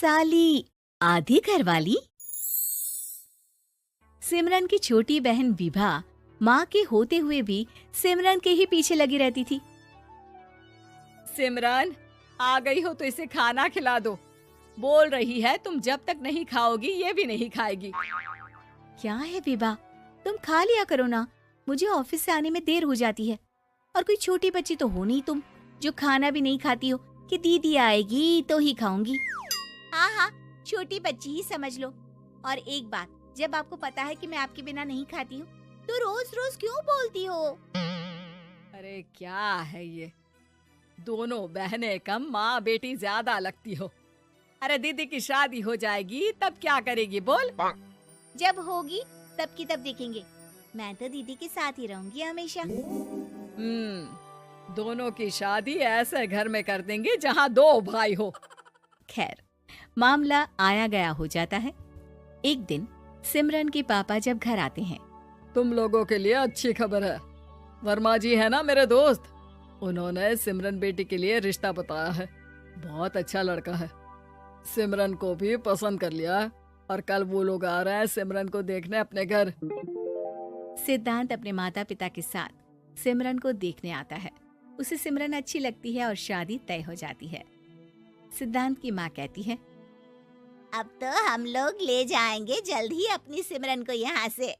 साली आधी घरवाली। सिमरन की छोटी बहन विभा माँ के होते हुए भी सिमरन के ही पीछे लगी रहती थी। सिमरन, आ गई हो तो इसे खाना खिला दो। बोल रही है तुम जब तक नहीं खाओगी ये भी नहीं खाएगी। क्या है विभा, तुम खा लिया करो ना, मुझे ऑफिस से आने में देर हो जाती है। और कोई छोटी बच्ची तो हो नहीं तुम जो खाना भी नहीं खाती हो कि दीदी आएगी तो ही खाऊंगी। हाँ हाँ, छोटी बच्ची ही समझ लो। और एक बात, जब आपको पता है कि मैं आपके बिना नहीं खाती हूँ तो रोज रोज क्यों बोलती हो? अरे क्या है ये, दोनों बहनें कम माँ बेटी ज्यादा लगती हो। अरे दीदी की शादी हो जाएगी तब क्या करेगी बोल? जब होगी तब की तब देखेंगे। मैं तो दीदी के साथ ही रहूंगी हमेशा। दोनों की शादी ऐसे घर में कर देंगे जहाँ दो भाई हो। खैर, मामला आया गया हो जाता है। एक दिन सिमरन के पापा जब घर आते हैं, तुम लोगों के लिए अच्छी खबर है। वर्मा जी है ना मेरे दोस्त, उन्होंने सिमरन बेटी के लिए रिश्ता बताया है। बहुत अच्छा लड़का है, सिमरन को भी पसंद कर लिया है और कल वो लोग आ रहे हैं सिमरन को देखने अपने घर। सिद्धांत अपने माता पिता के साथ सिमरन को देखने आता है। उसे सिमरन अच्छी लगती है और शादी तय हो जाती है। सिद्धांत की माँ कहती है, अब तो हम लोग ले जाएंगे जल्द ही अपनी सिमरन को यहाँ से।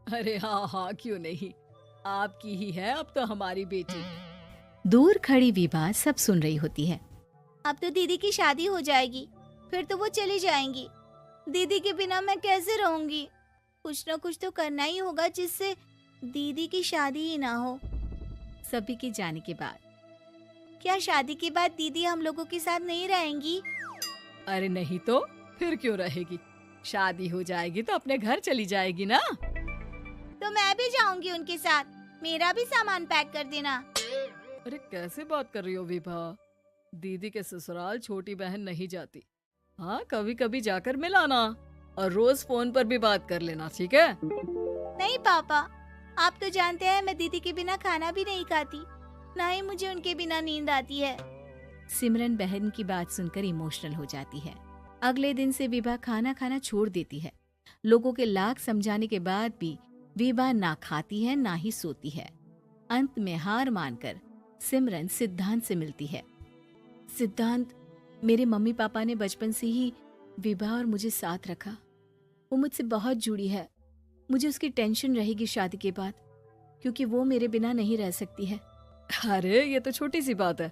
अरे हाँ हाँ, क्यों नहीं, आपकी ही है अब तो हमारी बेटी। दूर खड़ी विभा सब सुन रही होती है। अब तो दीदी की शादी हो जाएगी, फिर तो वो चली जाएंगी। दीदी के बिना मैं कैसे रहूंगी? कुछ न कुछ तो करना ही होगा जिससे दीदी की शादी ही ना हो। सभी के जाने के बाद क्या शादी के बाद दीदी हम लोगों के साथ नहीं रहेंगी? अरे नहीं तो फिर क्यों रहेगी, शादी हो जाएगी तो अपने घर चली जाएगी ना। तो मैं भी जाऊंगी उनके साथ, मेरा भी सामान पैक कर देना। अरे कैसे बात कर रही हो विभा, दीदी के ससुराल छोटी बहन नहीं जाती। हाँ, कभी कभी जाकर मिलाना और रोज फोन पर भी बात कर लेना, ठीक है? नहीं पापा, आप तो जानते हैं मैं दीदी के बिना खाना भी नहीं खाती, ना ही मुझे उनके बिना नींद आती है। सिमरन बहन की बात सुनकर इमोशनल हो जाती है। अगले दिन से विभा खाना खाना छोड़ देती है। लोगों के लाख समझाने के बाद भी विभा ना खाती है ना ही सोती है। अंत में हार मानकर सिमरन सिद्धांत से मिलती है। सिद्धांत, मेरे मम्मी पापा ने बचपन से ही विभा और मुझे साथ रखा। वो मुझसे बहुत जुड़ी है। मुझे उसकी टेंशन रहेगी शादी के बाद, क्योंकि वो मेरे बिना नहीं रह सकती है। अरे ये तो छोटी सी बात है,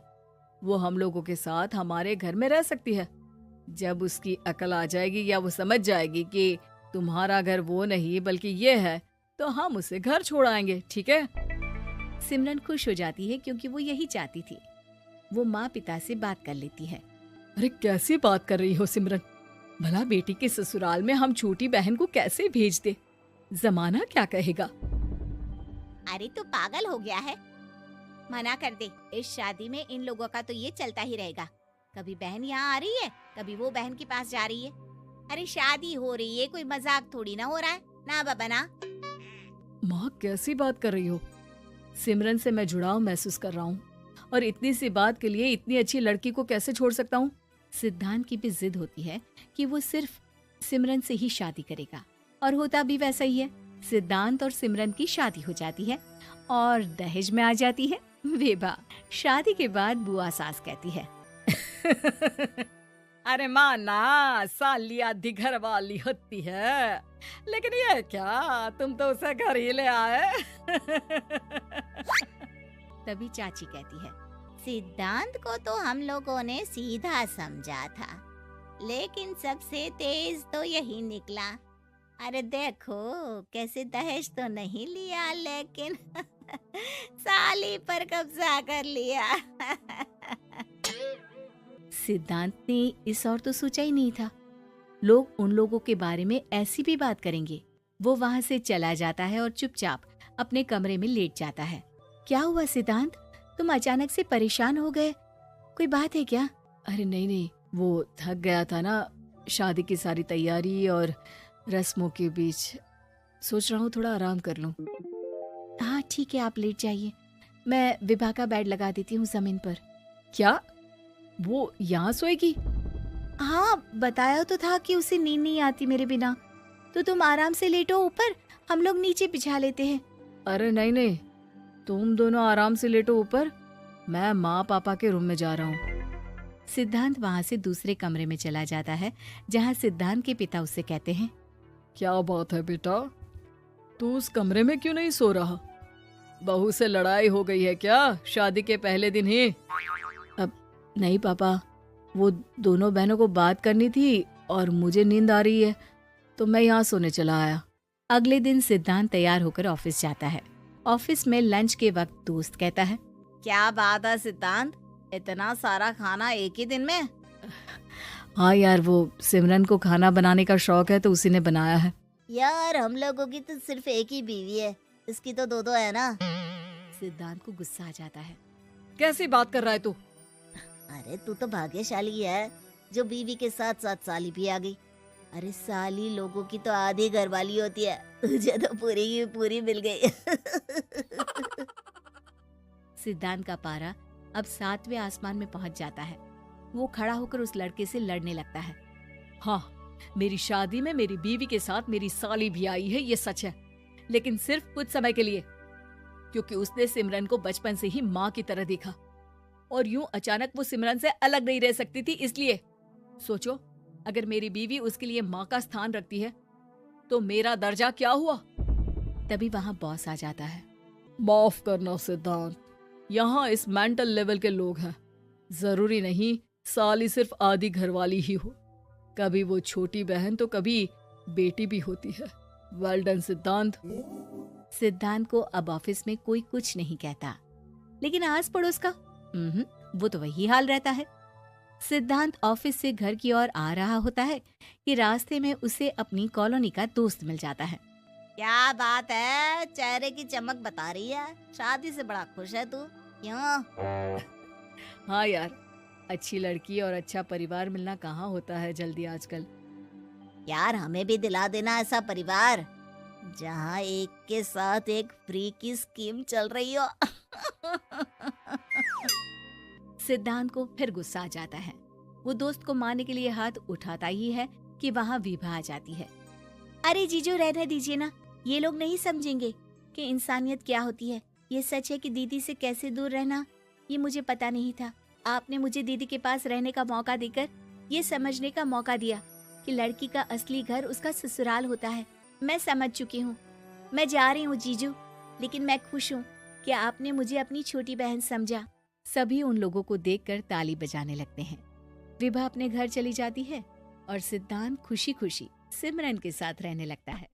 वो हम लोगों के साथ हमारे घर में रह सकती है। जब उसकी अकल आ जाएगी या वो समझ जाएगी कि तुम्हारा घर वो नहीं बल्कि ये है, तो हम उसे घर छोड़ आएंगे, ठीक है? सिमरन खुश हो जाती है क्योंकि वो यही चाहती थी। वो माँ पिता से बात कर लेती है। अरे कैसी बात कर रही हो सिमरन, भला बेटी के ससुराल में हम छोटी बहन को कैसे भेज दे? जमाना क्या कहेगा? अरे तू पागल हो गया है, मना कर दे। इस शादी में इन लोगों का तो ये चलता ही रहेगा। कभी बहन यहाँ आ रही है, कभी वो बहन के पास जा रही है। अरे शादी हो रही है, कोई मजाक थोड़ी ना हो रहा है ना बाबा ना। माँ कैसी बात कर रही हो? सिमरन से मैं जुड़ाव महसूस कर रहा हूँ और इतनी सी बात के लिए इतनी अच्छी लड़की को कैसे छोड़ सकता हूँ? सिद्धांत की भी जिद होती है कि वो सिर्फ सिमरन से ही शादी करेगा, और होता भी वैसा ही है। सिद्धांत और सिमरन की शादी हो जाती है और दहेज में आ जाती है विभा। शादी के बाद बुआ सास कहती है, अरे माँ ना, साली आधी घर वाली होती है, लेकिन ये क्या, तुम तो उसे घर ही ले आए। तभी चाची कहती है, सिद्धांत को तो हम लोगों ने सीधा समझा था, लेकिन सबसे तेज तो यही निकला। अरे देखो कैसे दहेज तो नहीं लिया, लेकिन साली पर कब्जा कर लिया। सिद्धांत ने इस और तो सोचा ही नहीं था, लोग उन लोगों के बारे में ऐसी भी बात करेंगे। वो वहाँ से चला जाता है और चुपचाप अपने कमरे में लेट जाता है। क्या हुआ सिद्धांत, तुम अचानक से परेशान हो गए, कोई बात है क्या? अरे नहीं नहीं, वो थक गया था ना, शादी की सारी तैयारी और रस्मों के बीच, सोच रहा हूँ थोड़ा आराम कर लूं। हाँ ठीक है, आप लेट जाइए, मैं विभा का बेड लगा देती हूँ जमीन पर। क्या? वो यहाँ सोएगी? हाँ, बताया तो था कि उसे नींद नहीं आती मेरे बिना। तो तुम आराम से लेटो ऊपर, हम लोग नीचे बिछा लेते हैं। अरे नहीं नहीं, तुम दोनों आराम से लेटो ऊपर, मैं माँ पापा के रूम में जा रहा हूँ। सिद्धांत वहाँ से दूसरे कमरे में चला जाता है, जहाँ सिद्धांत के पिता उससे कहते हैं, क्या बात है बेटा, तू उस कमरे में क्यों नहीं सो रहा? बहू से लड़ाई हो गई है क्या शादी के पहले दिन ही? अब नहीं पापा, वो दोनों बहनों को बात करनी थी और मुझे नींद आ रही है, तो मैं यहाँ सोने चला आया। अगले दिन सिद्धांत तैयार होकर ऑफिस जाता है। ऑफिस में लंच के वक्त दोस्त कहता है, क्या बात है सिद्धांत, इतना सारा खाना एक ही दिन में? हाँ यार, वो सिमरन को खाना बनाने का शौक है तो उसी ने बनाया है। यार हम लोगों की तो सिर्फ एक ही बीवी है, इसकी तो दो है ना। सिद्धांत को गुस्सा आ जाता है। कैसी बात कर रहा है तू? अरे तू तो भाग्यशाली है जो बीवी के साथ साथ साली भी आ गई। अरे साली लोगों की तो आधी घरवाली होती है, तुझे तो पूरी की पूरी मिल गई। सिद्धांत का पारा अब 7वें आसमान में पहुंच जाता है। वो खड़ा होकर उस लड़के से लड़ने लगता है। हाँ, मेरी शादी में मेरी बीवी के साथ मेरी साली भी आई है, ये सच है, लेकिन सिर्फ कुछ समय के लिए, क्योंकि उसने सिमरन को बचपन से ही माँ की तरह देखा और यूं अचानक वो सिमरन से अलग नहीं रह सकती थी। इसलिए सोचो, अगर मेरी बीवी उसके लिए माँ का स्थान रखती है तो मेरा दर्जा क्या हुआ? तभी वहाँ बॉस आ जाता है। माफ करना सिद्धांत, यहाँ इस मेंटल लेवल के लोग हैं, जरूरी नहीं साली सिर्फ आधी घरवाली ही हो, कभी वो छोटी बहन तो कभी बेटी भी होती है। वेल डन सिद्धांत। सिद्धांत को अब ऑफिस में कोई कुछ नहीं कहता, लेकिन आस पड़ोस का वो तो वही हाल रहता है। सिद्धांत ऑफिस से घर की ओर आ रहा होता है कि रास्ते में उसे अपनी कॉलोनी का दोस्त मिल जाता है। क्या बात है, चेहरे की चमक बता रही है, शादी से बड़ा खुश है तू, क्यों? हाँ यार, अच्छी लड़की और अच्छा परिवार मिलना कहाँ होता है जल्दी आजकल। यार हमें भी दिला देना ऐसा परिवार जहाँ एक के साथ एक फ्री की स्कीम चल रही हो। सिद्धांत को फिर गुस्सा आ जाता है। वो दोस्त को मारने के लिए हाथ उठाता ही है कि वहाँ विभा आ जाती है। अरे जीजू रहने दीजिए ना, ये लोग नहीं समझेंगे कि इंसानियत क्या होती है। ये सच है कि दीदी से कैसे दूर रहना ये मुझे पता नहीं था। आपने मुझे दीदी के पास रहने का मौका देकर ये समझने का मौका दिया कि लड़की का असली घर उसका ससुराल होता है। मैं समझ चुकी हूँ, मैं जा रही हूँ जीजू, लेकिन मैं खुश हूँ कि आपने मुझे अपनी छोटी बहन समझा। सभी उन लोगों को देखकर ताली बजाने लगते हैं। विभा अपने घर चली जाती है और सिद्धांत खुशी खुशी सिमरन के साथ रहने लगता है।